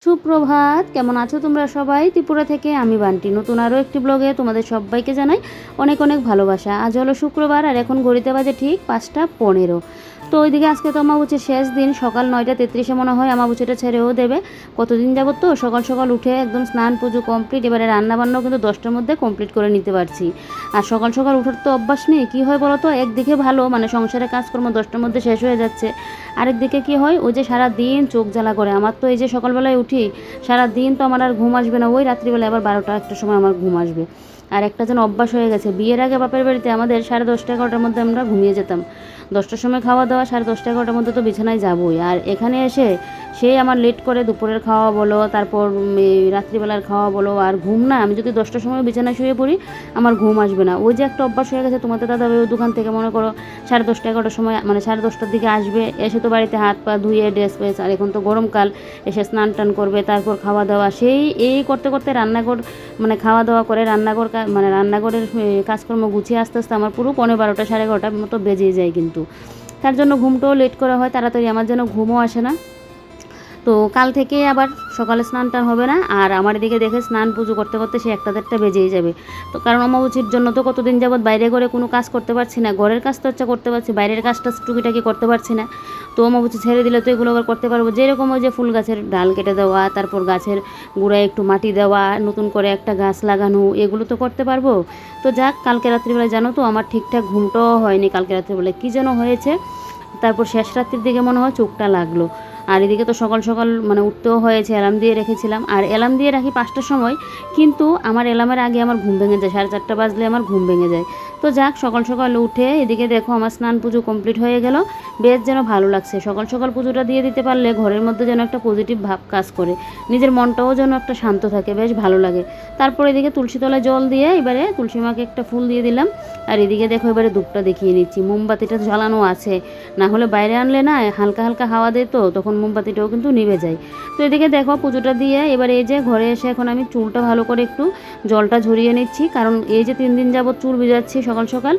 সুপ্রভাত, কেমন আছো তোমরা সবাই? ত্রিপুরা থেকে আমি বান্টি নতুন আরও একটি ব্লগে তোমাদের সবাইকে জানাই অনেক অনেক ভালোবাসা। আজ হলো শুক্রবার আর এখন ঘড়িতে বাজে ঠিক 5টা 15। তো ওইদিকে আজকে তো আমাবুচির শেষ দিন, সকাল 9টা 33 মনে হয় আমাবুচিটা ছেড়েও দেবে। কতদিন যাবত তো সকাল সকাল উঠে একদম স্নান পুজো কমপ্লিট, এবারে রান্নাবান্নাও কিন্তু 10টার মধ্যে কমপ্লিট করে নিতে পারছি। আর সকাল সকাল উঠার তো অভ্যাস নেই, কী হয় বলো তো, একদিকে ভালো মানে সংসারের কাজকর্ম 10টার মধ্যে শেষ হয়ে যাচ্ছে, আরেকদিকে কি হয় ওই যে সারা দিন চোখ জ্বালা করে। আমার তো এই যে সকালবেলায় উঠি সারা দিন তো আমার আর ঘুম আসবে না, ওই রাত্রিবেলায় আবার 12টা 1টার সময় আমার ঘুম আসবে। আর একটা যেন অভ্যাস হয়ে গেছে, বিয়ের আগে বাপের বাড়িতে আমাদের 10:30 11টার মধ্যে আমরা ঘুমিয়ে যেতাম। 10টার সময় খাওয়া দাওয়া, 10:30 11টার মধ্যে তো বিছানায় যাবই। আর এখানে এসে সেই আমার লেট করে দুপুরের খাওয়া বলো, তারপর রাত্রিবেলার খাওয়া বলো, আর ঘুম না, আমি যদি 10টার সময় বিছানায় শুয়ে পড়ি আমার ঘুম আসবে না। ওই যে একটা অভ্যাস হয়ে গেছে। তোমাদের দাদা ওই দোকান থেকে মনে করো 10:30 11টার সময় মানে 10:30টার দিকে আসবে, এসে তো বাড়িতে হাত পা ধুয়ে ড্রেস ফ্রেস, আর এখন তো গরমকাল, এসে স্নান টান করবে, তারপর খাওয়া দাওয়া, সেই এই করতে করতে রান্নাঘর মানে খাওয়া দাওয়া করে রান্নাঘর মানে রান্নাঘরের কাজকর্ম গুছিয়ে আস্তে আস্তে আমার পুরো 12:30 12:30 মতো বেজেই যায়। কিন্তু তার জন্য ঘুমটাও লেট করা হয় তাড়াতাড়ি, আমার যেন ঘুমও আসে না। তো কাল থেকে আবার সকালে স্নান টান হবে না, আর আমার এদিকে দেখে স্নান পুজো করতে করতে সে 1টা 1:30 বেজেই যাবে। তো কারণ অমাবস্যার জন্য তো কতদিন যাবৎ বাইরে করে কোনো কাজ করতে পারছি না, ঘরের কাজ তো করতে পারছি, বাইরের কাজটা টুকিটাকি করতে পারছি না। তো অমাবস্যা ছেড়ে দিলে তো এগুলো আবার করতে পারবো, যেরকম ওই যে ফুল গাছের ডাল কেটে দেওয়া, তারপর গাছের গোড়ায় একটু মাটি দেওয়া, নতুন করে একটা গাছ লাগানো, এগুলো তো করতে পারবো। তো যাক, কালকে রাত্রিবেলায় জানো তো আমার ঠিকঠাক ঘুমটাও হয়নি, কালকে রাত্রিবেলায় কী যেন হয়েছে, তারপর শেষ রাত্রির দিকে মনে হয় চোখটা লাগলো। আর এদিকে তো সকাল সকাল মানে উঠতেও হয়েছে, অ্যালার্ম দিয়ে রেখেছিলাম, আর অ্যালার্ম দিয়ে রাখি 5টার সময়, কিন্তু আমার অ্যালার্মের আগে আমার ঘুম ভেঙে যায়, 4:30 বাজলে আমার ঘুম ভেঙে যায়। তো যাক, সকাল সকাল উঠে এদিকে দেখো আমার স্নান পুজো কমপ্লিট হয়ে গেল, বেশ যেন ভালো লাগছে। সকাল সকাল পুজোটা দিয়ে দিতে পারলে ঘরের মধ্যে যেন একটা পজিটিভ ভাব কাজ করে, নিজের মনটাও যেন একটা শান্ত থাকে, বেশ ভালো লাগে। তারপর এদিকে তুলসী তলায় জল দিয়ে এবারে তুলসী মাকে একটা ফুল দিয়ে দিলাম। আর এদিকে দেখো এবারে ধূপটা দেখিয়ে নিচ্ছি, মোমবাতিটা জ্বালানো আছে, না হলে বাইরে আনলে না হালকা হালকা হাওয়া দেয় তো তখন মোমবাতিটাও কিন্তু নিভে যায়। তো এদিকে দেখো পুজোটা দিয়ে এবারে এই যে ঘরে এসে এখন আমি চুলটা ভালো করে একটু জলটা ঝরিয়ে নিচ্ছি, কারণ এই যে 3 দিন যাবৎ চুল ভিজাচ্ছি সকাল সকাল,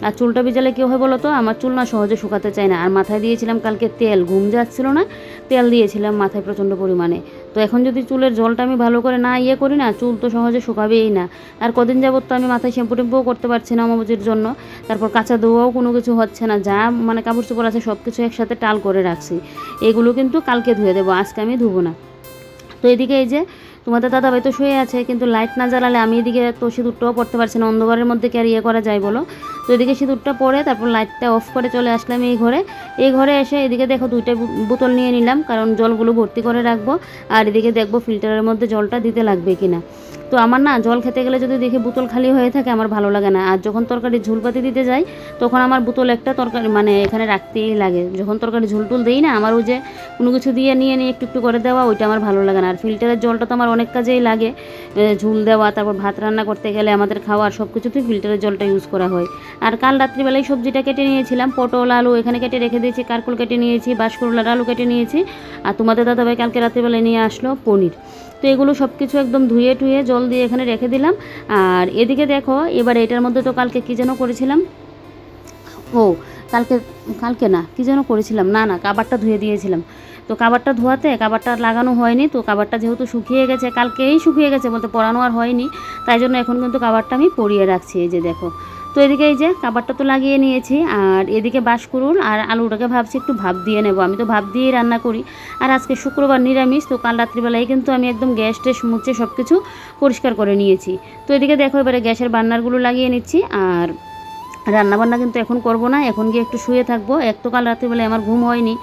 আর চুলটা ভিজালে কী হয় বলো তো, আমার চুল না সহজে শুকাতে চায় না। আর মাথায় দিয়েছিলাম কালকে তেল, ঘুম যাচ্ছিল না, তেল দিয়েছিলাম মাথায় প্রচণ্ড পরিমাণে। তো এখন যদি চুলের জলটা আমি ভালো করে না করি না, চুল তো সহজে শুকাবেই না। আর কদিন যাবত তো আমি মাথায় শ্যাম্পু টেম্পুও করতে পারছি না অমাবস্যার জন্য, তারপর কাঁচা ধোয়াও কোনো কিছু হচ্ছে না, যা মানে কাপড় চোপড় আছে সব কিছু একসাথে টাল করে রাখছি। এগুলো কিন্তু কালকে ধুয়ে দেবো, আজকে আমি ধুবো না। তো এদিকে এই যে তোমাদের দাদাভাই তো শুয়ে আছে, কিন্তু লাইট না জ্বালালে আমি এদিকে তো সিঁদুরটাও পড়তে পারছি না, অন্ধকারের মধ্যে কি আর করা যায় বলো। তো এদিকে সিঁদুরটা পরে তারপর লাইটটা অফ করে চলে আসলাম এই ঘরে এসে এদিকে দেখো 2টা বোতল নিয়ে নিলাম, কারণ জলগুলো ভর্তি করে রাখবো, আর এদিকে দেখবো ফিল্টারের মধ্যে জলটা দিতে লাগবে কিনা। তো আমার না জল খেতে গেলে যদি দেখি বোতল খালি হয়ে থাকে আমার ভালো লাগে না, আর যখন তরকারি ঝুলপাতি দিতে যাই তখন আমার বোতল একটা তরকারি মানে এখানে রাখতেই লাগে। যখন তরকারি ঝুলটুল দিই না, আমার ওই যে কোনো কিছু দিয়ে নিয়ে একটু একটু করে দেওয়া, ওইটা আমার ভালো লাগে না। আর ফিল্টারের জলটা তো আমার অনেক কাজেই লাগে, ঝুল দেওয়া, তারপর ভাত রান্না করতে গেলে আমাদের খাওয়ার সব কিছুতেই ফিল্টারের জলটা ইউজ করা হয়। আর কাল রাত্রিবেলায় সবজিটা কেটে নিয়েছিলাম, পটল আলু এখানে কেটে রেখে দিয়েছি, কারকুল কেটে নিয়েছি, বাঁশকুড়লার আলু কেটে নিয়েছি, আর তোমাদের দাদাভাই কালকে রাত্রিবেলায় নিয়ে আসলো পনির। তো এগুলো সব কিছু একদম ধুয়ে টুয়ে জল দিয়ে এখানে রেখে দিলাম। আর এদিকে দেখো এবার এটার মধ্যে তো কালকে কী যেন করেছিলাম, ও কালকে কালকে না কী যেন করেছিলাম, না কাবারটা ধুয়ে দিয়েছিলাম। তো কাবারটা ধোয়াতে কাবারটা লাগানো হয়নি, তো কাবারটা যেহেতু শুকিয়ে গেছে, কালকেই শুকিয়ে গেছে বলতে পরানো আর হয়নি, তাই জন্য এখন কিন্তু কাবারটা আমি পরিয়ে রাখছি। এই যে দেখো, তো এদিকে এই যে কাবারটা তো লাগিয়ে নিয়েছি, আর এদিকে বাঁশকুড়ুল আর আলুটাকে ভাবছি একটু ভাপ দিয়ে নেব, আমি তো ভাপ দিয়েই রান্না করি। আর আজকে শুক্রবার নিরামিষ, তো কাল রাত্রিবেলায় কিন্তু আমি একদম গ্যাস ট্যাস মুছে সব কিছু পরিষ্কার করে নিয়েছি। তো এদিকে দেখো এবারে গ্যাসের বার্নারগুলো লাগিয়ে নিচ্ছি, আর রান্নাবান্না কিন্তু এখন করব না, এখন গিয়ে একটু শুয়ে থাকবো। এক তো কাল রাত্রিবেলায় আমার ঘুম হয়নি,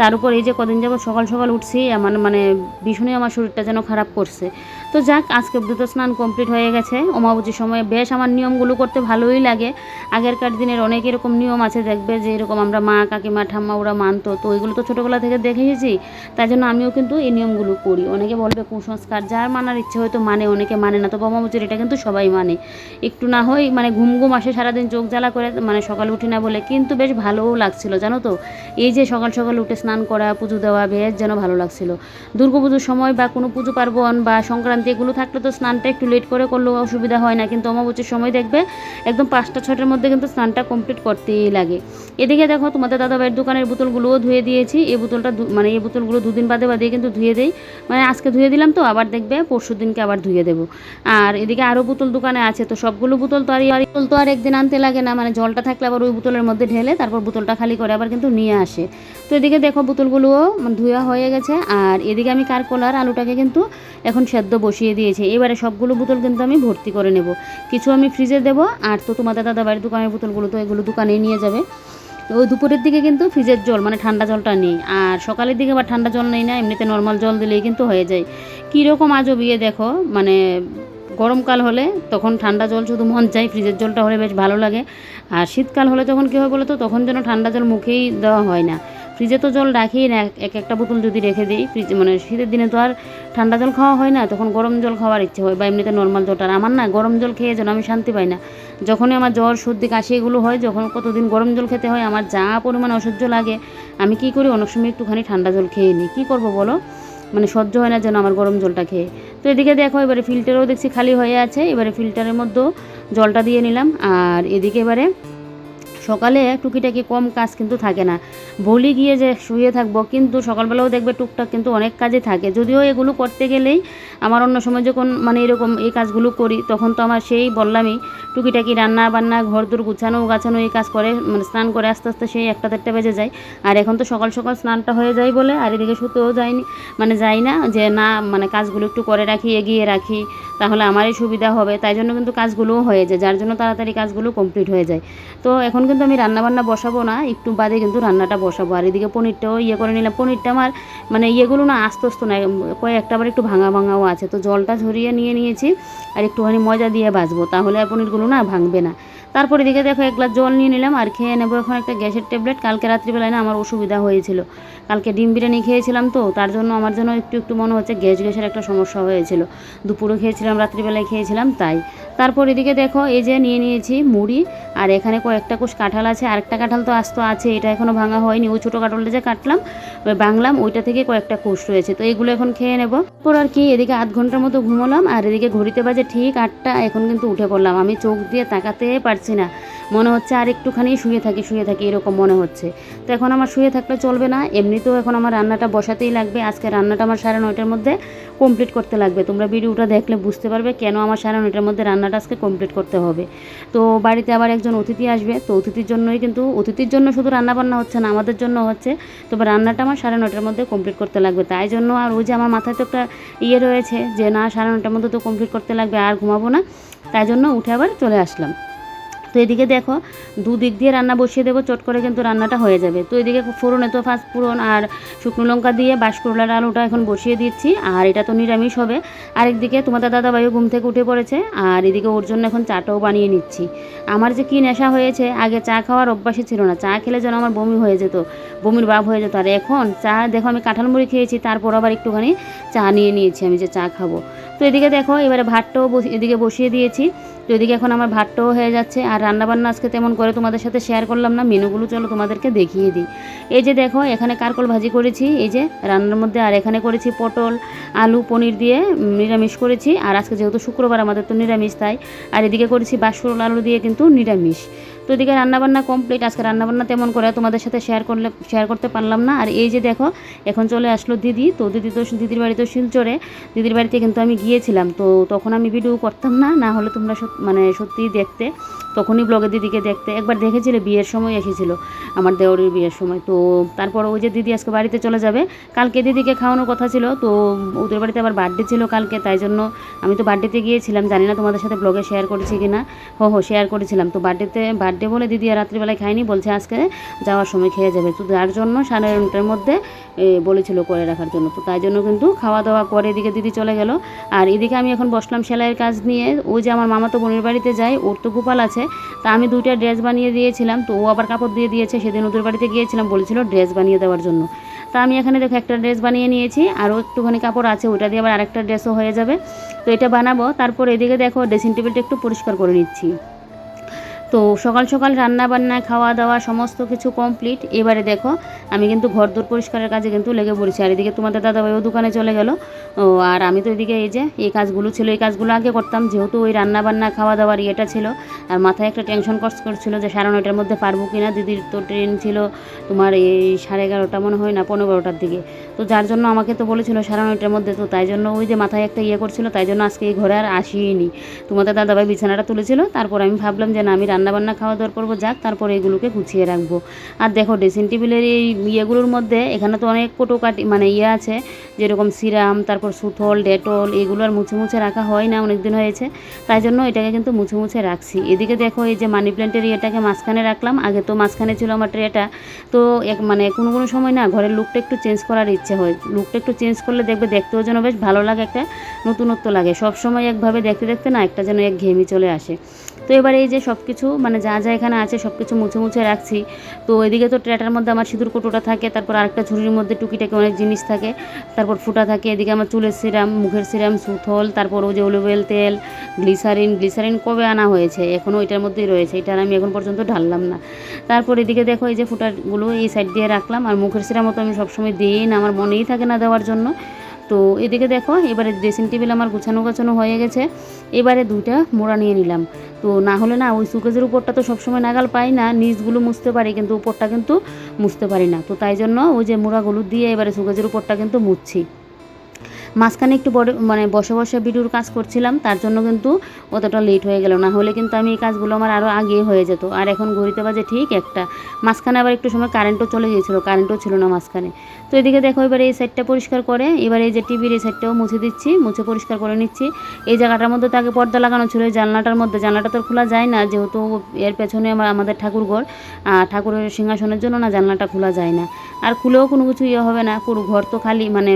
তার উপর এই যে কদিন যাবত সকাল সকাল উঠছি, আমার মানে ভীষণই আমার শরীরটা যেন খারাপ করছে। তো যাক, আজকে দ্রুত স্নান কমপ্লিট হয়ে গেছে। অমাবস্যার সময় বেশ আমার নিয়মগুলো করতে ভালোই লাগে। আগেরকার দিনের অনেক এরকম নিয়ম আছে, দেখবে যে এরকম আমরা মা কাকিমা ঠাম্মা ওরা মানতো, তো ওইগুলো তো ছোটোবেলা থেকে দেখে এসেছি, তাই জন্য আমিও কিন্তু এই নিয়মগুলো করি। অনেকে বলবে কুসংস্কার, যার মানার ইচ্ছে হয়তো মানে, অনেকে মানে না, তবে অমাবস্যার এটা কিন্তু সবাই মানে। একটু না হয় মানে ঘুম ঘুম আসে, সারাদিন চোখ জ্বালা করে মানে সকালে উঠি না বলে, কিন্তু বেশ ভালোও লাগছিল জানো তো। এই যে সকাল সকাল উঠে স্নান স্নান করা, পুজো দেওয়া বেশ যেন ভালো লাগছিল। দুর্গাপুজোর সময় বা কোনো পুজো পার্বণ বা সংক্রান্তি এগুলো থাকলে তো স্নানটা একটু লেট করে করলেও অসুবিধা হয় না, কিন্তু অমাবস্যার সময় দেখবে একদম 5টা-6টার মধ্যে কিন্তু স্নানটা কমপ্লিট করতেই লাগে। এদিকে দেখো তোমাদের দাদাভাইয়ের দোকানের বোতলগুলোও ধুয়ে দিয়েছি। এই বোতলটা মানে এই বোতলগুলো 2 দিন বাদে বাদে কিন্তু ধুয়ে দেই, মানে আজকে ধুয়ে দিলাম তো আবার দেখবে পরশু দিনকে আবার ধুয়ে দেবো। আর এদিকে আরও বোতল দোকানে আছে, তো সবগুলো বোতল তো আর একদিন আনতে লাগে না, মানে জলটা থাকলে আবার ওই বোতলের মধ্যে ঢেলে তারপর বোতলটা খালি করে আবার কিন্তু নিয়ে আসে। তো এদিকে দেখো বোতলগুলোও ধোয়া হয়ে গেছে। আর এদিকে আমি কারকলার আলুটাকে কিন্তু এখন সেদ্ধ বসিয়ে দিয়েছি। এবারে সবগুলো বোতল কিন্তু আমি ভর্তি করে নেব, কিছু আমি ফ্রিজে দেবো, আর তো তোমাদের দাদাভাইয়ের দোকানের বোতলগুলো তো এগুলো দোকানেই নিয়ে যাবে। তো ওই দুপুরের দিকে কিন্তু ফ্রিজের জল মানে ঠান্ডা জলটা নেই, আর সকালের দিকে আবার ঠান্ডা জল নেই না, এমনিতে নর্মাল জল দিলেই কিন্তু হয়ে যায়। কীরকম আজব ইয়ে দেখো, মানে গরমকাল হলে তখন ঠান্ডা জল শুধু মন চাই, ফ্রিজের জলটা হলে বেশ ভালো লাগে। আর শীতকাল হলে তখন কী হয় বলো তো, তখন যেন ঠান্ডা জল মুখেই দেওয়া হয় না। ফ্রিজে তো জল রাখি না, একটা বোতল যদি রেখে দিই ফ্রিজে, মানে শীতের দিনে তো আর ঠান্ডা জল খাওয়া হয় না, তখন গরম জল খাওয়ার ইচ্ছে হয় বা এমনিতে নর্মাল জলটা। আর আমার না গরম জল খেয়ে যেন আমি শান্তি পাই না। যখনই আমার জ্বর সর্দি কাশি এগুলো হয়, যখন কতদিন গরম জল খেতে হয়, আমার যা পরিমাণে অসহ্য লাগে, আমি কী করি অনেক সময় একটুখানি ঠান্ডা জল খেয়ে নিই। কী করবো বলো, মানে সহ্য হয় না যেন আমার গরম জলটা খেয়ে। তো এদিকে দেখো এবারে ফিল্টারও দেখছি খালি হয়ে আছে, এবারে ফিল্টারের মধ্যেও জলটা দিয়ে নিলাম। আর এদিকে এবারে সকালে টুকিটাকি কম কাজ কিন্তু থাকে না, বলি গিয়ে যে শুয়ে থাকবো, কিন্তু সকালবেলাও দেখবে টুকটাক কিন্তু অনেক কাজে থাকে। যদিও এগুলো করতে গেলেই আমার অন্য সময় যখন মানে এরকম এই কাজগুলো করি, তখন তো আমার সেই বললামই টুকিটাকি রান্না বান্না ঘর দূর গুছানো গাছানো এই কাজ করে, মানে স্নান করে আস্তে আস্তে সেই 1টা-দেড়টা বেজে যায়। আর এখন তো সকাল সকাল স্নানটা হয়ে যায় বলে আর এদিকে শুতেও যায়নি, মানে যাই না যে না, মানে কাজগুলো একটু করে রাখি, এগিয়ে রাখি, তাহলে আমারই সুবিধা হবে। তাই জন্য কিন্তু কাজগুলোও হয়ে যায়, যার জন্য তাড়াতাড়ি কাজগুলো কমপ্লিট হয়ে যায়। তো এখন কিন্তু আমি রান্নাবান্না বসাবো না, একটু বাদে কিন্তু রান্নাটা বসাবো। আর এদিকে পনিরটাও করে নিলাম। পনিরটা আমার মানে ইয়েগুলো না আস্তে আস্তে না, কয়েকটা আবার একটু ভাঙা ভাঙাও আছে, তো জলটা ঝরিয়ে নিয়েছি আর একটুখানি ময়দা দিয়ে ভাজবো, তাহলে আর পনিরগুলো না ভাঙবে না। তারপরে এদিকে দেখো 1 গ্লাস জল নিয়ে নিলাম আর খেয়ে নেবো এখন একটা গ্যাসের ট্যাবলেট। কালকে রাত্রিবেলায় না আমার অসুবিধা হয়েছিল, কালকে ডিম বিরিয়ানি খেয়েছিলাম, তো তার জন্য আমার জন্য একটু একটু মনে হচ্ছে গ্যাসের একটা সমস্যা হয়েছিল। দুপুরে খেয়েছিলাম, রাত্রিবেলায় খেয়েছিলাম তাই। তারপর এদিকে দেখো এই যে নিয়ে নিয়েছি মুড়ি, আর এখানে কয়েকটা কোষ কাঁঠাল আছে, আরেকটা কাঁঠাল তো আস্ত আছে, এটা এখনও ভাঙা হয়নি। ওই ছোটো কাঁঠালটা যে কাটলাম বাংলাম ওইটা থেকে কয়েকটা কোষ রয়েছে, তো এগুলো এখন খেয়ে নেবো। তারপর আর কি এদিকে 8 ঘন্টার মতো ঘুমোলাম, আর এদিকে ঘড়িতে বাজে ঠিক 8টা, এখন কিন্তু উঠে পড়লাম। আমি চোখ দিয়ে তাকাতে পারছি না, মনে হচ্ছে আর একটুখানি শুয়ে থাকি এরকম মনে হচ্ছে। তো এখন আমার শুয়ে থাকলে চলবে না, এমনিতেও এখন আমার রান্নাটা বসাতেই লাগবে। আজকে রান্নাটা আমার 9:30টার মধ্যে কমপ্লিট করতে লাগবে। তোমরা ভিডিওটা দেখলে বুঝতে পারবে কেন আমার 9:30টার মধ্যে রান্নাটা আজকে কমপ্লিট করতে হবে। তো বাড়িতে আবার একজন অতিথি আসবে, তো অতিথির জন্য শুধু রান্নাবান্না হচ্ছে না, আমাদের জন্য হচ্ছে। তবে রান্নাটা আমার 9:30টার মধ্যে কমপ্লিট করতে লাগবে। তাই জন্য আর ওই যে আমার মাথায় তো একটা রয়েছে যে না 9:30টার মধ্যে তো কমপ্লিট করতে লাগবে, আর ঘুমাবো না, তাই জন্য উঠে আবার চলে আসলাম। তো এদিকে দেখো 2 দিক দিয়ে রান্না বসিয়ে দেবো, চট করে কিন্তু রান্নাটা হয়ে যাবে। তো এদিকে ফোড়নে তো ফার্স্ট ফোড়ন আর শুকনো লঙ্কা দিয়ে বাঁশকুড়ার আলুটা এখন বসিয়ে দিচ্ছি, আর এটা তো নিরামিষ হবে। আরেকদিকে তোমাদের দাদাভাইও ঘুম থেকে উঠে পড়েছে, আর এদিকে ওর জন্য এখন চাটাও বানিয়ে নিচ্ছি। আমার যে কী নেশা হয়েছে, আগে চা খাওয়ার অভ্যাসই ছিল না, চা খেলে যেন আমার বমি হয়ে যেত, বমির ভাব হয়ে যেত। আর এখন চা দেখো আমি কাঁঠাল মুড়ি খেয়েছি, তারপর আবার একটুখানি চা নিয়ে নিয়েছি আমি যে চা খাবো। তো এদিকে দেখো এবারে ভাতটাও এদিকে বসিয়ে দিয়েছি। তো এদিকে এখন আমার ভাতটাও হয়ে যাচ্ছে। আর রান্নাবান্না আজকে তেমন করে তোমাদের সাথে শেয়ার করলাম না, মেনুগুলো চলো তোমাদেরকে দেখিয়ে দিই। এই যে দেখো এখানে কারকল ভাজি করেছি এই যে রান্নার মধ্যে, আর এখানে করেছি পটল আলু পনির দিয়ে নিরামিষ করেছি। আর আজকে যেহেতু শুক্রবার আমাদের তো নিরামিষ তাই। আর এদিকে করেছি বাঁশকুড়াল আলু দিয়ে কিন্তু নিরামিষ। তো এদিকে রান্নাবান্না কমপ্লিট। আজকে রান্নাবান্না তেমন করে তোমাদের সাথে শেয়ার করতে পারলাম না। আর এই যে দেখো এখন চলে আসলো দিদি, তো দিদির বাড়ি তো শিলচরে, দিদির বাড়িতে কিন্তু আমি গিয়েছিলাম, তো তখন আমি ভিডিও করতাম না, না হলে তোমরা মানে সত্যিই দেখতে, তখনই ব্লগে দিদিকে দেখতে একবার দেখেছিলে, বিয়ের সময় এসেছিলো আমার দেওরের বিয়ের সময়। তো তারপর ওই যে দিদি আজকে বাড়িতে চলে যাবে, কালকে দিদিকে খাওয়ানোর কথা ছিল, তো ওদের বাড়িতে আবার বার্থডে ছিল কালকে, তাই জন্য আমি তো বার্থডেতে গিয়েছিলাম, জানি না তোমাদের সাথে ব্লগে শেয়ার করেছি কি না। শেয়ার করেছিলাম। তো বার্থডে বলে দিদি আর রাত্রিবেলায় খায়নি, বলছে আজকে যাওয়ার সময় খেয়ে যাবে, তো যার জন্য 9:30টার মধ্যে বলেছিল করে রাখার জন্য। তো তাই জন্য কিন্তু খাওয়া দাওয়া করে এদিকে দিদি চলে গেল। আর এদিকে আমি এখন বসলাম সেলাইয়ের কাজ নিয়ে। ওই যে আমার মামা তো বোনের বাড়িতে যায়, ওর তো গোপাল আছে, তা আমি 2টা ড্রেস বানিয়ে দিয়েছিলাম, তো ও আবার কাপড় দিয়ে দিয়েছে। সেদিন ওদের বাড়িতে গিয়েছিলাম, বলেছিল ড্রেস বানিয়ে দেওয়ার জন্য। তা আমি এখানে দেখো একটা ড্রেস বানিয়ে নিয়েছি, আরও একটুখানি কাপড় আছে, ওইটা দিয়ে আবার আরেকটা ড্রেসও হয়ে যাবে। তো এটা বানাবো। তারপর এদিকে দেখো ড্রেসিং টেবিলটা একটু পরিষ্কার করে নিচ্ছি। তো সকাল সকাল রান্না বান্না খাওয়া দাওয়া সমস্ত কিছু কমপ্লিট। এবারে দেখো আমি কিন্তু ঘরদোর পরিষ্কারের কাজে কিন্তু লেগে পড়েছি। আর এদিকে তোমাদের দাদাভাইও দোকানে চলে গেল। ও আর আমি তো এদিকে এই যে এই কাজগুলো ছিল, এই কাজগুলো আগে করতাম, যেহেতু ওই রান্না বান্না খাওয়া দাওয়ার ইয়েটা ছিল। আর মাথায় একটা টেনশন কাজ করছিল যে 9:30টার মধ্যে পারবো কি না। দিদির তো ট্রেন ছিল তোমার এই 11:30 মনে হয় না 15টার দিকে। তো যার জন্য আমাকে তো বলেছিল 9:30টার মধ্যে, তো তাই জন্য ওই যে মাথায় একটা ইয়ে করছিল, তাই জন্য আজকে এই ঘরে আর আসিনি। তোমাদের দাদাভাই বিছানাটা তুলেছিল, তারপর আমি ভাবলাম যে না, আমি রান্নাবান্না খাওয়া দাওয়ার করবো, যাক তারপরে এগুলোকে গুছিয়ে রাখবো। আর দেখো ড্রেসিং টেবিলের এই ইয়েগুলোর মধ্যে এখানে তো অনেক কোটোকাটি মানে ইয়ে আছে, যেরকম সিরাম, তারপর সুথল, ডেটল, এগুলো আর মুছে মুছে রাখা হয় না, অনেক দিন হয়েছে, তাই জন্য এটাকে কিন্তু মুছে মুছে রাখছি। এদিকে দেখো এই যে মানি প্ল্যান্টের ইয়েটাকে মাঝখানে রাখলাম, আগে তো মাঝখানে ছিল আমার ট্রেটা। তো মানে কোনো কোনো সময় না ঘরের লুকটা একটু চেঞ্জ করার ইচ্ছে হয়, লুকটা একটু চেঞ্জ করলে দেখবে দেখতেও যেন বেশ ভালো লাগে, একটা নতুনত্ব লাগে। সব সময় একভাবে দেখতে দেখতে না একটা যেন এক ঘেমি চলে আসে। তো এবারে এই যে সব কিছু মানে যা যা এখানে আছে সব কিছু মুছে মুছে রাখছি। তো এদিকে তো ট্রেটার মধ্যে আমার সিঁদুর কোটোটা থাকে, তারপর আরেকটা ঝুড়ির মধ্যে টুকিটাকি অনেক জিনিস থাকে, তারপর ফুটা থাকে। এদিকে আমার চুলের সিরাম, মুখের সিরাম, সুথল, তারপর ওই যে অলিভ অয়েল, তেল, গ্লিসারিন কবে আনা হয়েছে, এখনও ওইটার মধ্যেই রয়েছে, এটা আমি এখন পর্যন্ত ঢাললাম না। তারপর এদিকে দেখো এই যে ফুটাগুলো এই সাইড দিয়ে রাখলাম। আর মুখের সিরামও তো আমি সবসময় দিই না, আমার মনেই থাকে না দেওয়ার জন্য। তো এদিকে দেখো এবারে ড্রেসিং টেবিল আমার গোছানো হয়ে গেছে। এবারে 2টা মোড়া নিয়ে নিলাম। তো না হলে না ওই সুকেজের উপরটা তো সবসময় নাগাল পাই না, নিচগুলো মুছতে পারি কিন্তু উপরটা কিন্তু মুছতে পারি না। তো তাই জন্য ওই যে মোড়াগুলো দিয়ে এবারে সুকেজের উপরটা কিন্তু মুছছি। মাঝখানে একটু বড় মানে বসে বসে ভিডিওর কাজ করছিলাম, তার জন্য কিন্তু অতটা লেট হয়ে গেল, না হলে কিন্তু আমি এই কাজগুলো আমার আরও আগে হয়ে যেত। আর এখন ঘড়িতে বাজে ঠিক 1টা। মাঝখানে আবার একটু সময় কারেন্টও চলে গিয়েছিলো, কারেন্টও ছিল না মাঝখানে। তো এদিকে দেখো এবার এই সাইডটা পরিষ্কার করে, এবার এই যে টিভির এই সাইডটাও মুছে দিচ্ছি, মুছে পরিষ্কার করে নিচ্ছি। এই জায়গাটার মধ্যে তো আগে পর্দা লাগানো ছিল, এই জানলাটার মধ্যে, জানলাটা তো খোলা যায় না, যেহেতু এর পেছনে আমাদের ঠাকুরঘর, ঠাকুরের সিংহাসনের জন্য না জানলাটা খোলা যায় না। আর খুলেও কোনো কিছু ইয়ে হবে না, পুরো ঘর তো খালি মানে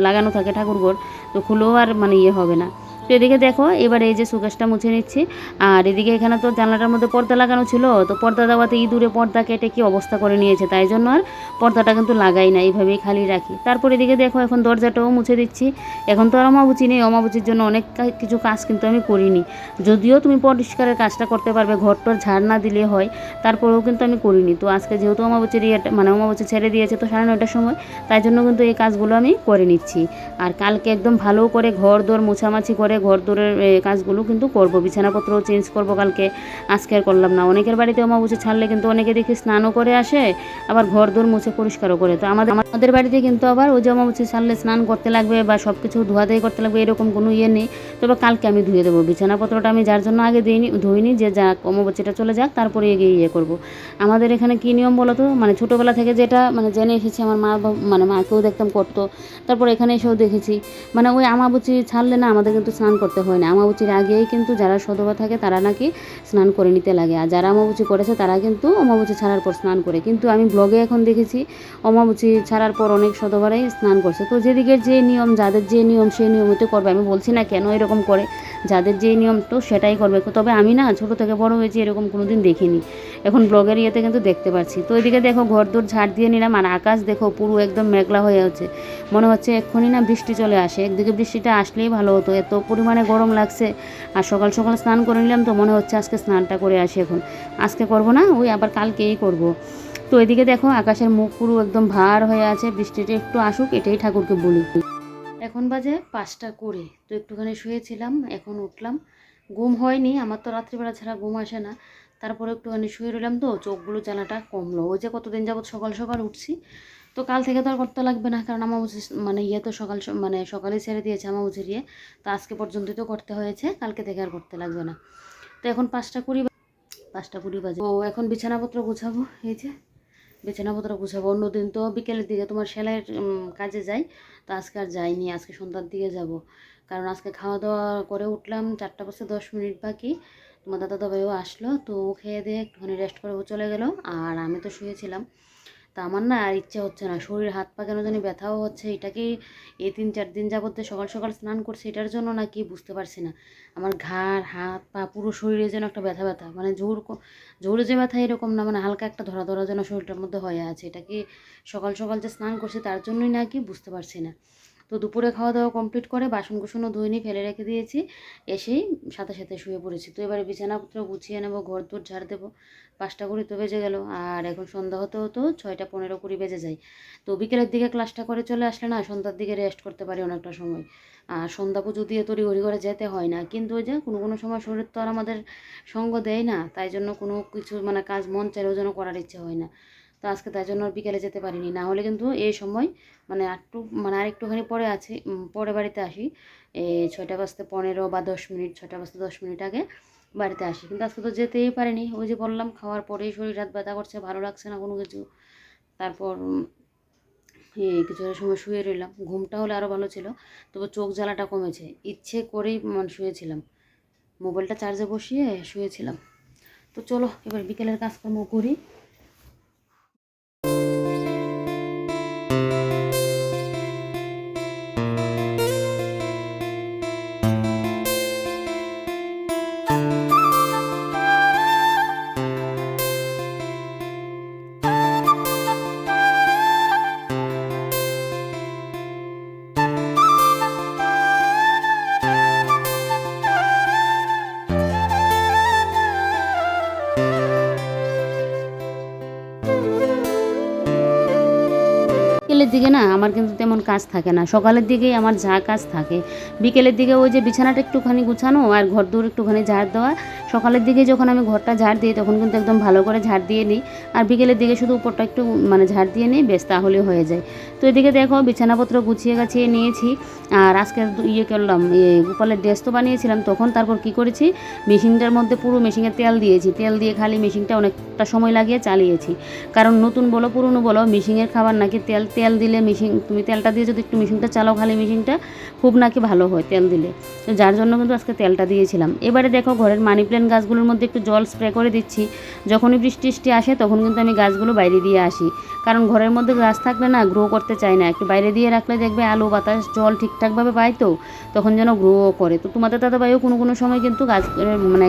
লাগানো থাকে ঠাকুরঘর, তো খুলেও আর মানে ইয়ে হবে না। তো এদিকে দেখো এবার এই যে সুকেশটা মুছে নিচ্ছি। আর এদিকে এখানে তো জানলাটার মধ্যে পর্দা লাগানো ছিল, তো পর্দা দেওয়াতে ইঁদুরে পর্দা কেটে কি অবস্থা করে নিয়েছে, তাই জন্য আর পর্দাটা কিন্তু লাগাই না, এইভাবেই খালি রাখি। তারপর এদিকে দেখো এখন দরজাটাও মুছে দিচ্ছি। এখন তো আর অমাবুচি নেই, অমাবুচির জন্য অনেক কিছু কাজ কিন্তু আমি করিনি। যদিও তুমি পরিষ্কারের কাজটা করতে পারবে, ঘরটার ঝাড় না দিলে হয়, তারপরেও কিন্তু আমি করিনি। তো আজকে যেহেতু অমাবুচির ইয়েটা মানে অমাবুচি ছেড়ে দিয়েছে তো 9:30টার সময়, তাই জন্য কিন্তু এই কাজগুলো আমি করে নিচ্ছি। আর কালকে একদম ভালো করে ঘর দোর মোছামাছি করে ঘর দোরের কাজগুলো কিন্তু করব, বিছানাপত্রও চেঞ্জ করব কালকে। আজকে আর করলাম না। অনেকের বাড়িতে অমাবস্যা ছাড়লে কিন্তু অনেকে দেখি স্নানও করে আসে, আবার ঘর দোর মুছে পরিষ্কারও করে। তো আমাদের বাড়িতে কিন্তু আবার ওই যে অমাবস্যা ছাড়লে স্নান করতে লাগবে বা সব কিছু ধোয়াধুয়ি করতে লাগবে এরকম কোনো ইয়ে নেই। তবে কালকে আমি ধুয়ে দেবো বিছানাপত্রটা, আমি যার জন্য আগে ধুইনি, যে যাক অমাবস্যাটা চলে যাক তারপরে এগিয়ে ইয়ে করবো। আমাদের এখানে কী নিয়ম বলো তো, মানে ছোটোবেলা থেকে যেটা মানে জেনে এসেছি, আমার মা মানে মাকেও দেখতাম করতো, তারপর এখানে এসেও দেখেছি, মানে ওই আমাবুচি ছাড়লে না আমাদের কিন্তু স্নান করতে হয় না। আমাবুচির আগেই কিন্তু যারা সধবা থাকে তারা নাকি স্নান করে নিতে লাগে, আর যারা আমাবুচি করেছে তারা কিন্তু অমাবুচি ছাড়ার পর স্নান করে। কিন্তু আমি ব্লগে এখন দেখেছি অমাবুচি ছাড়ার পর অনেক সধবারাই স্নান করছে। তো যেদিকের যে নিয়ম, যাদের যে নিয়ম সেই নিয়মিত করবে, আমি বলছি না কেন এরকম করে, যাদের যে নিয়ম তো সেটাই করবে। তবে আমি না ছোটো থেকে বড় হয়েছি এরকম কোনো দিন দেখিনি, এখন ব্লগের ইয়েতে কিন্তু দেখতে পাচ্ছি। তো এদিকে দেখো ঘর দোর ঝাড় দিয়ে নিলাম, আর আকাশ দেখো পুরো একদম মেঘলা হয়ে আছে, মনে হচ্ছে এক্ষুনি না বৃষ্টি চলে আসে। একদিকে বৃষ্টিটা আসলেই ভালো হতো, এত পরিমাণে গরম লাগছে। আর সকাল সকাল স্নান করে নিলাম, তো মনে হচ্ছে আজকে স্নানটা করে আসি। এখন আজকে করব না, ওই আবার কালকেই করব। তো এদিকে দেখো আকাশের মুখ পুরো একদম ভার হয়ে আছে, বৃষ্টিটা একটু আসুক এটাই ঠাকুরকে বলি। এখন বাজে 5টা করে, তো একটুখানি শুয়েছিলাম, এখন উঠলাম। ঘুম হয়নি আমার, তো রাত্রিবেলা ছাড়া ঘুম আসে না। তারপরে একটুখানি শুয়ে রইলাম, তো চোখগুলো জ্বালাটা কমলো। ওই যে কতদিন যাবত সকাল সকাল উঠছি, তো কাল থেকে তো আর করতে লাগবে না, কারণ আমাবুচি মানে ইয়ে তো মানে সকালে ছেড়ে দিয়েছে আমাবুচির ইয়ে, তো আজকে পর্যন্তই তো করতে হয়েছে, কালকে থেকে আর করতে লাগবে না। তো এখন 5টা 20 বাজে। তো এখন বিছানাপত্র গুছাবো, এই যে বিছানাপত্র গুছাবো। অন্যদিন তো বিকেলের দিকে তোমার সেলাইয়ের কাজে যাই, তো আজকে আর যাইনি, আজকে সন্ধ্যার দিকে যাব। কারণ আজকে খাওয়া দাওয়া করে উঠলাম 4টা 10 মিনিট বাকি, তোমার দাদাভাইও আসলো, তো ও খেয়ে দিয়ে একটুখানি রেস্ট করে ও চলে গেল, আর আমি তো শুয়েছিলাম। তা আমার না আর ইচ্ছা হচ্ছে না, শরীর হাত পা কেন জানি ব্যথাও হচ্ছে। এটা কি এই 3-4 দিন যাবত সকাল সকাল স্নান করছি এটার জন্য না কি বুঝতে পারছি না। আমার ঘাড় হাত পা পুরো শরীরে যেন একটা ব্যথা ব্যথা, মানে জোরে যে ব্যথা এরকম না, মানে হালকা একটা ধরা ধরা যেন শরীরটার মধ্যে হয়ে আছে। এটা কি সকাল সকাল যে স্নান করছি তার জন্যই না কি বুঝতে পারছি না। তো তো দুপুরে খাওয়া দাওয়া কমপ্লিট করে বাসন কুসনও ধুইনি, ফেলে রেখে দিয়েছি, এসেই সাথে সাথে শুয়ে পড়েছি। তো এবারে বিছানাপত্র গুছিয়ে নেবো, ঘর দূর ঝাড় দেবো। 5টা কুড়ি তো বেজে গেল, আর এখন সন্ধ্যা হতে হতো 6টা 15 বেজে যায়। তো বিকেলের দিকে ক্লাসটা করে চলে আসলে না সন্ধ্যার দিকে রেস্ট করতে পারি অনেকটা সময়। আর সন্ধ্যা পুজো দিয়ে তড়িঘড়ি করে যেতে হয় না, কিন্তু ওই যে কোনো কোনো সময় শরীর তো আর আমাদের সঙ্গ দেয় না, তাই জন্য কোনো কিছু মানে কাজ মন চাইলেও যেন করার ইচ্ছে হয় না। তো আজকে তাই জন্য বিকেলে যেতে পারিনি, না হলে কিন্তু এই সময় মানে আরেকটুখানি পরে আছি, পরে বাড়িতে আসি, এই 6টা বাজতে 15 বা 10 মিনিট, 6টা বাজতে 10 মিনিট আগে বাড়িতে আসি। কিন্তু আজকে তো যেতেই পারিনি, ওই যে বললাম খাওয়ার পরেই শরীর হাত ব্যথা করছে, ভালো লাগছে না কোনো কিছু। তারপর কিছুটা সময় শুয়ে রইলাম, ঘুমটা হলে আরও ভালো ছিল, তবে চোখ জ্বালাটা কমেছে, ইচ্ছে করেই শুয়েছিলাম, মোবাইলটা চার্জে বসিয়ে শুয়েছিলাম। তো চলো এবার বিকেলের কাজকর্ম করি। বিকেলের দিকে না আমার কিন্তু তেমন কাজ থাকে না, সকালের দিকেই আমার যা কাজ থাকে। বিকেলের দিকে ওই যে বিছানাটা একটুখানি গুছানো আর ঘর দূর একটুখানি ঝাড় দেওয়া। সকালের দিকে যখন আমি ঘরটা ঝাড় দিই তখন কিন্তু একদম ভালো করে ঝাড় দিয়ে নিই, আর বিকেলের দিকে শুধু উপরটা একটু ঝাড় দিয়ে নিই, বেশ তাহলে হয়ে যায়। তো এদিকে দেখো বিছানাপত্র গুছিয়ে গাছিয়ে নিয়েছি, আর আজকে করলাম গোপালের ড্রেস তো বানিয়েছিলাম তখন, তারপর কি করেছি মেশিনটার মধ্যে পুরো মেশিনে তেল দিয়েছি, তেল দিয়ে খালি মেশিনটা অনেকটা সময় লাগিয়ে চালিয়েছি। কারণ নতুন বলো পুরনো বলো মেশিনের খাবার নাকি তেল তেল দিলে তুমি তেলটা দিয়ে যদি একটু মেশিনটা চালাও খালি মেশিনটা খুব নাকি ভালো হয় তেল দিলে। তো যার জন্য কিন্তু আজকে তেলটা দিয়েছিলাম। এবারে দেখো ঘরের মানি প্ল্যান্ট গাছগুলোর মধ্যে একটু জল স্প্রে করে দিচ্ছি, যখনই বৃষ্টি আসে তখন কিন্তু আমি গাছগুলো বাইরে দিয়ে আসি, কারণ ঘরের মধ্যে গাছ থাকলে না গ্রো করতে চায় না, একটু বাইরে দিয়ে রাখলে দেখবে আলো বাতাস জল ঠিকঠাকভাবে পায়, তো তখন যেন গ্রো করে। তো তোমাদের দাদাভাইও কোনো কোনো সময় কিন্তু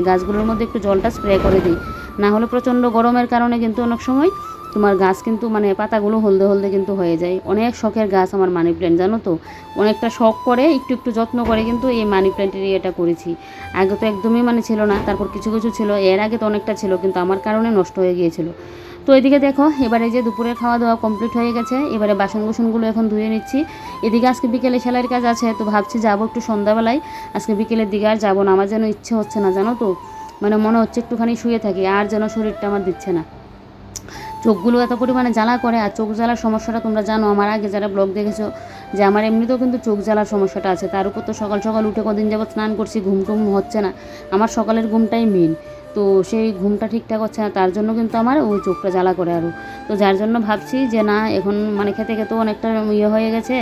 গাছগুলোর মধ্যে একটু জলটা স্প্রে করে দিই, না হলে প্রচণ্ড গরমের কারণে কিন্তু অনেক সময় তোমার গাছ কিন্তু পাতাগুলো হলদে হলদে কিন্তু হয়ে যায়। অনেক শখের গাছ আমার মানি প্ল্যান্ট, জানো তো, অনেকটা শখ করে একটু একটু যত্ন করে কিন্তু এই মানি প্ল্যান্টের ইয়েটা করেছি। আগে তো একদমই ছিল না, তারপর কিছু কিছু ছিল, এর আগে তো অনেকটা ছিল কিন্তু আমার কারণে নষ্ট হয়ে গিয়েছিল। তো এদিকে দেখো এবারে যে দুপুরে খাওয়া দাওয়া কমপ্লিট হয়ে গেছে, এবারে বাসনগুলো এখন ধুয়ে নিচ্ছি। এদিকে আজকে বিকেলে সেলাইয়ের কাজ আছে, তো ভাবছি যাবো একটু সন্ধ্যাবেলায়, আজকে বিকেলের দিকে আর যাবো না, আমার যেন ইচ্ছে হচ্ছে না, জানো তো, মনে হচ্ছে একটুখানি শুয়ে থাকি, আর যেন শরীরটা আমার দিচ্ছে না, চোখগুলো এত পরিমাণে জ্বালা করে। আর চোখ জ্বালার সমস্যাটা তোমরা জানো, আমার আগে যারা ব্লগ দেখেছো, যে আমার এমনিতেও কিন্তু চোখ জ্বালার সমস্যাটা আছে, তার উপর তো সকাল সকাল উঠে কদিন যাবত স্নান করছি, ঘুম টুম হচ্ছে না, আমার সকালের ঘুমটাই মেন। তো সেই ঘুমটা ঠিকঠাক হচ্ছে না, তার জন্য কিন্তু আমার ওই চোখটা জ্বালা করে আরও। তো যার জন্য ভাবছি যে না এখন খেতে খেতেও অনেকটা হয়ে গেছে,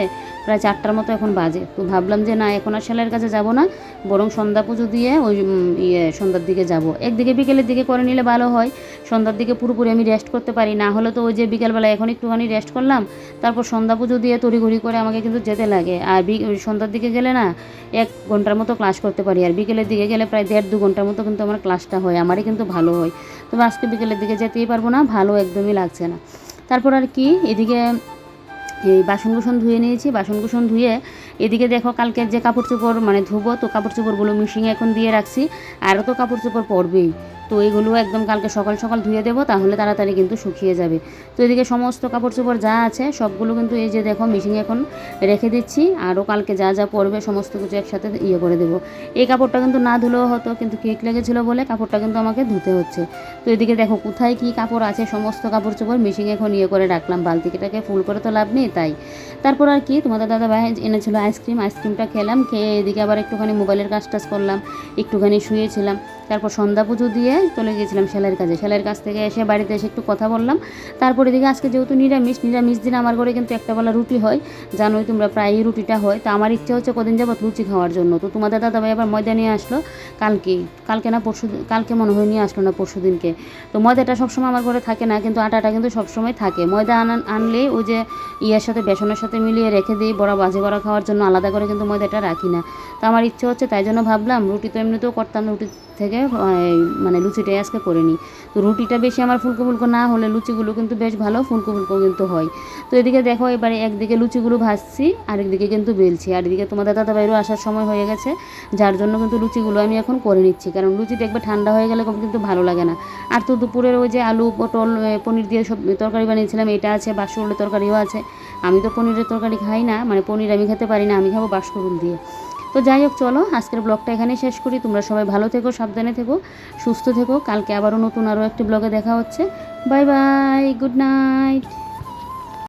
প্রায় 4টার মতো এখন বাজে, তো ভাবলাম যে না এখন আর সেলাইয়ের কাছে যাব না, বরং সন্ধ্যা পুজো দিয়ে ওই সন্ধ্যার দিকে যাব। একদিকে বিকেলের দিকে করে নিলে ভালো হয়, সন্ধ্যার দিকে পুরোপুরি আমি রেস্ট করতে পারি, না হলে তো ওই যে বিকেলবেলা এখন একটুখানি রেস্ট করলাম, তারপর সন্ধ্যা পুজো দিয়ে তড়িঘড়ি করে আমাকে কিন্তু যেতে লাগে। আর সন্ধ্যার দিকে গেলে না 1 ঘন্টার মতো ক্লাস করতে পারি, আর বিকেলের দিকে গেলে প্রায় 1.5-2 ঘন্টার মতো কিন্তু আমার ক্লাসটা হয়, আমারই কিন্তু ভালো হয়। তবে আজকে বিকেলের দিকে যেতেই পারবো না, ভালো একদমই লাগছে না। তারপর আর কি এদিকে এই বাসন ধুয়ে নিয়েছি, বাসন ধুয়ে এদিকে দেখো কালকের যে কাপড় চোপড় ধুবো, তো কাপড় চোপড়গুলো মেশিনে এখন দিয়ে রাখছি, আরও তো কাপড় চোপড় পরবেই, তো এগুলো একদম কালকে সকাল সকাল ধুয়ে দেবো, তাহলে তাড়াতাড়ি কিন্তু শুকিয়ে যাবে। তো এদিকে সমস্ত কাপড় চোপড় যা আছে সবগুলো কিন্তু এই যে দেখো মেশিনে এখন রেখে দিচ্ছি, আরও কালকে যা যা পরবে সমস্ত কিছু একসাথে করে দেবো। এই কাপড়টা কিন্তু না ধুলেও হতো, কিন্তু কেক লেগেছিলো বলে কাপড়টা কিন্তু আমাকে ধুতে হচ্ছে। তো এদিকে দেখো কোথায় কী কাপড় আছে, সমস্ত কাপড় চোপড় মেশিনে এখন করে রাখলাম, বালতিটাকে ফুল করে তো লাভ নেই তাই। তারপর আর কি তোমাদের দাদা ভাই এনেছিল আইসক্রিমটা খেলাম, খেয়ে এদিকে আবার একটুখানি মোবাইলের কাজ টাজ করলাম, একটুখানি শুয়েছিলাম। তারপর সন্ধ্যা পুজো দিয়ে চলে গিয়েছিলাম সেলাইয়ের কাজ থেকে এসে বাড়িতে এসে একটু কথা বললাম। তারপর এদিকে আজকে যেহেতু নিরামিষ দিন আমার ঘরে কিন্তু একটা বেলা রুটি হয়, জানোই তোমরা প্রায়ই রুটিটা হয়, তো আমার ইচ্ছে হচ্ছে কদিন যাবত লুচি খাওয়ার জন্য। তো তোমাদের দাদা ভাই আবার ময়দা নিয়ে আসলো কালকে না পরশু, কালকে মনে হয় নিয়ে আসলো না পরশু দিনকে। তো ময়দাটা সবসময় আমার ঘরে থাকে না, কিন্তু আটাটা কিন্তু সবসময় থাকে। ময়দা আনলে ওই যে সাথে বেসনের সাথে মিলিয়ে রেখে দিই, ভাজি বড়া খাওয়ার জন্য আলাদা করে কিন্তু ময়দাটা রাখি না। তো আমার ইচ্ছে হচ্ছে, তাই জন্য ভাবলাম রুটি তো এমনিতেও করতাম, রুটি থেকে থেকে মানে লুচিটাই আজকে করে নিই। তো রুটিটা বেশি আমার ফুলকো ফুলকো না হলে লুচিগুলো কিন্তু বেশ ভালো ফুলকো ফুলকো কিন্তু হয়। তো এদিকে দেখো এবারে একদিকে লুচিগুলো ভাজছি, আরেকদিকে কিন্তু বেলছি, আর এদিকে তোমাদের দাদাভাইয়েরও আসার সময় হয়ে গেছে, যার জন্য কিন্তু লুচিগুলো আমি এখন করে নিচ্ছি, কারণ লুচিটা একবার ঠান্ডা হয়ে গেলে কিন্তু ভালো লাগে না। আর তো দুপুরের ওই যে আলু পটল পনির দিয়ে সব তরকারি বানিয়েছিলাম, এটা আছে, বাঁশকুড়ুলের তরকারিও আছে। আমি তো পনিরের তরকারি খাই না, মানে পনির আমি খেতে পারি না, আমি খাবো বাঁশকুড়ুল দিয়ে। তো যাই হোক, চলো আজকের ব্লগটা এখানেই শেষ করি। তোমরা সবাই ভালো থেকো, সাবধানে থেকো, সুস্থ থেকো। কালকে আবারও নতুন আরও একটি ব্লগে দেখা হচ্ছে। Bye bye, good night.